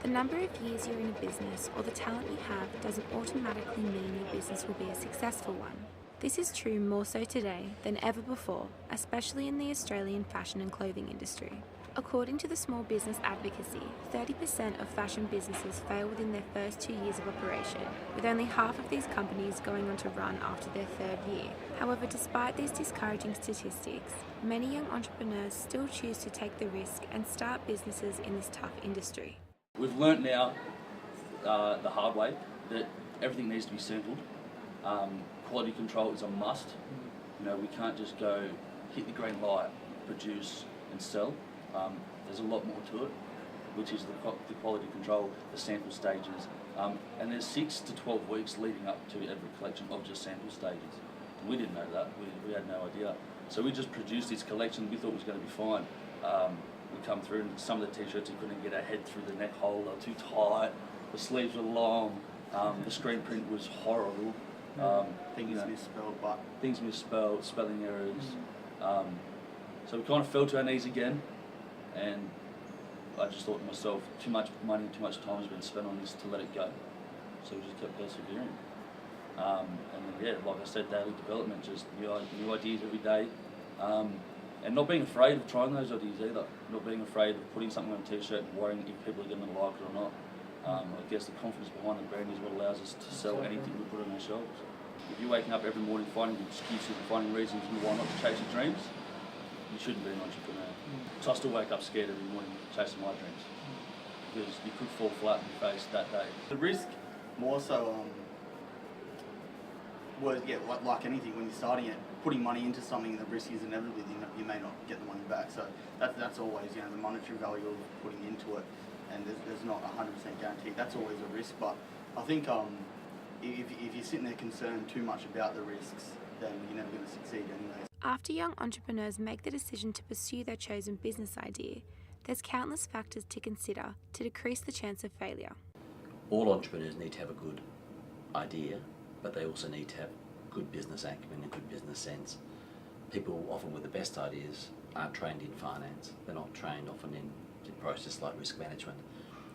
The number of years you're in a business or the talent you have doesn't automatically mean your business will be a successful one. This is true more so today than ever before, especially in the Australian fashion and clothing industry. According to the Small Business Advocacy, 30% of fashion businesses fail within their first 2 years of operation, with only half of these companies going on to run after their third year. However, despite these discouraging statistics, many young entrepreneurs still choose to take the risk and start businesses in this tough industry. We've learnt now the hard way that everything needs to be sampled. Quality control is a must. We can't just go hit the green light, produce and sell. There's a lot more to it, which is the quality control, the sample stages, and there's 6 to 12 weeks leading up to every collection of just sample stages. We didn't know that, we had no idea. So we just produced this collection, we thought it was going to be fine. We come through and some of the t-shirts we couldn't get our head through the neck hole, they were too tight, the sleeves were long, the screen print was horrible. Things misspelled, spelling errors. So we kind of fell to our knees again, and I just thought to myself, too much money, too much time has been spent on this to let it go. So we just kept persevering. And then, like I said, daily development, just new ideas every day. And not being afraid of trying those ideas either. Not being afraid of putting something on a t-shirt and worrying if people are going to like it or not. I guess the confidence behind the brand is what allows us to sell anything we put on our shelves. If you're waking up every morning finding excuses and finding reasons why not to chase your dreams, you shouldn't be an entrepreneur. So I still wake up scared every morning chasing my dreams, because you could fall flat in your face that day. The risk more so was, like anything, when you're starting it, putting money into something, the risk is inevitably you may not get the money back. So that's always, the monetary value of putting into it, and there's not 100% guaranteed. That's always a risk, but I think if you're sitting there concerned too much about the risks, then you're never going to succeed anyway. After young entrepreneurs make the decision to pursue their chosen business idea, there's countless factors to consider to decrease the chance of failure. All entrepreneurs need to have a good idea, but they also need to have good business acumen and good business sense. People often with the best ideas aren't trained in finance. They're not trained often in process like risk management.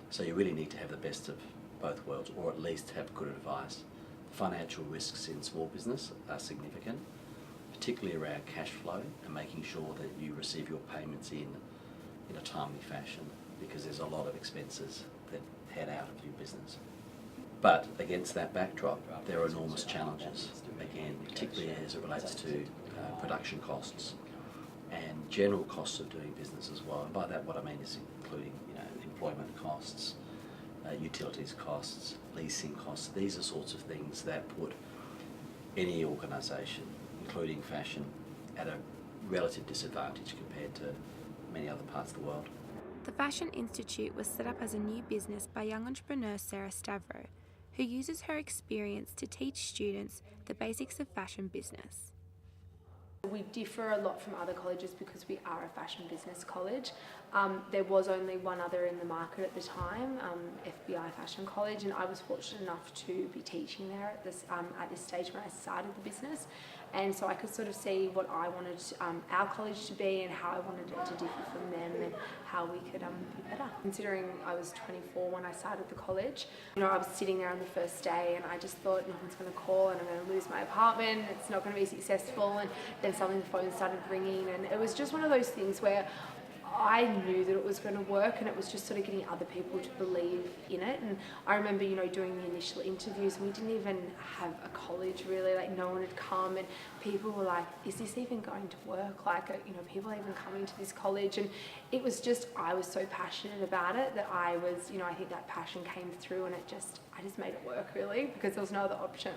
So you really need to have the best of both worlds, or at least have good advice. The financial risks in small business are significant, particularly around cash flow and making sure that you receive your payments in a timely fashion, because there's a lot of expenses that head out of your business. But against that backdrop, there are enormous challenges, again, particularly as it relates to production costs and general costs of doing business as well. And by that, what I mean is including employment costs, utilities costs, leasing costs. These are sorts of things that put any organisation, including fashion, at a relative disadvantage compared to many other parts of the world. The Fashion Institute was set up as a new business by young entrepreneur Sarah Stavro, who uses her experience to teach students the basics of fashion business. We differ a lot from other colleges because we are a fashion business college. There was only one other in the market at the time, FBI Fashion College, and I was fortunate enough to be teaching there at this stage when I started the business. And so I could sort of see what I wanted our college to be and how I wanted it to differ from them and how we could be better. Considering I was 24 when I started the college, I was sitting there on the first day and I just thought no one's going to call and I'm going to lose my apartment, it's not going to be successful, and then suddenly the phone started ringing, and it was just one of those things where I knew that it was going to work, and it was just sort of getting other people to believe in it. And I remember, doing the initial interviews, and we didn't even have a college really, like no one had come, and people were like, is this even going to work? Like, people are even coming to this college? And it was just, I was so passionate about it that I was, I think that passion came through, and I just made it work really, because there was no other option.